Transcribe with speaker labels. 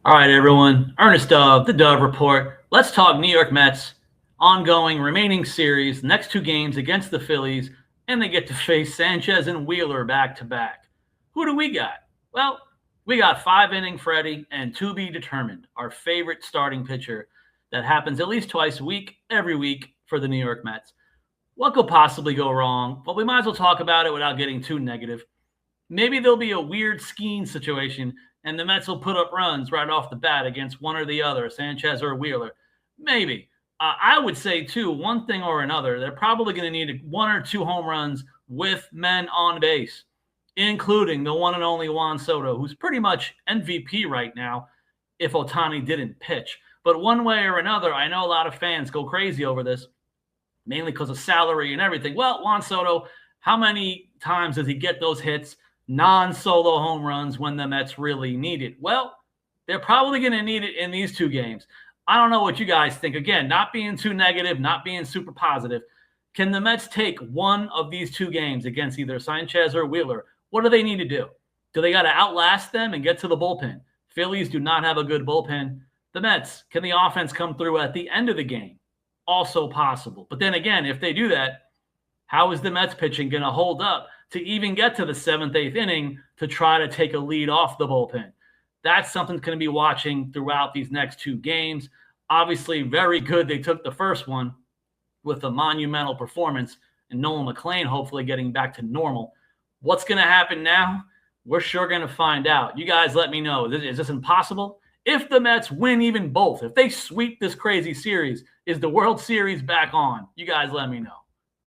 Speaker 1: All right, everyone. Ernest Dove, the Dove Report. Let's talk New York Mets ongoing remaining series, next two games against the Phillies, and they get to face Sanchez and Wheeler back to back. Who do we got? Well, we got 5 inning Freddie and to be determined, our favorite starting pitcher that happens at least twice a week, every week for the New York Mets. What could possibly go wrong? Well, we might as well talk about it without getting too negative. Maybe there'll be a weird skiing situation and the Mets will put up runs right off the bat against one or the other, Sanchez or Wheeler. Maybe. I would say, too, one thing or another, they're probably going to need one or two home runs with men on base, including the one and only Juan Soto, who's pretty much MVP right now if Ohtani didn't pitch. But one way or another, I know a lot of fans go crazy over this, mainly because of salary and everything. Well, Juan Soto, how many times does he get those hits? Non-solo home runs when the Mets really need it. Well, they're probably going to need it in these two games. I don't know what you guys think. Again, not being too negative, not being super positive. Can the Mets take one of these two games against either Sanchez or Wheeler? What do they need to do? Do they got to outlast them and get to the bullpen? Phillies do not have a good bullpen. The Mets, can the offense come through at the end of the game? Also possible. But then again, if they do that, how is the Mets pitching going to hold up to even get to the 7th, 8th inning to try to take a lead off the bullpen? That's something going to be watching throughout these next two games. Obviously, very good. They took the first one with a monumental performance and Nolan McLean hopefully getting back to normal. What's going to happen now? We're sure going to find out. You guys let me know. Is this impossible? If the Mets win even both, if they sweep this crazy series, is the World Series back on? You guys let me know.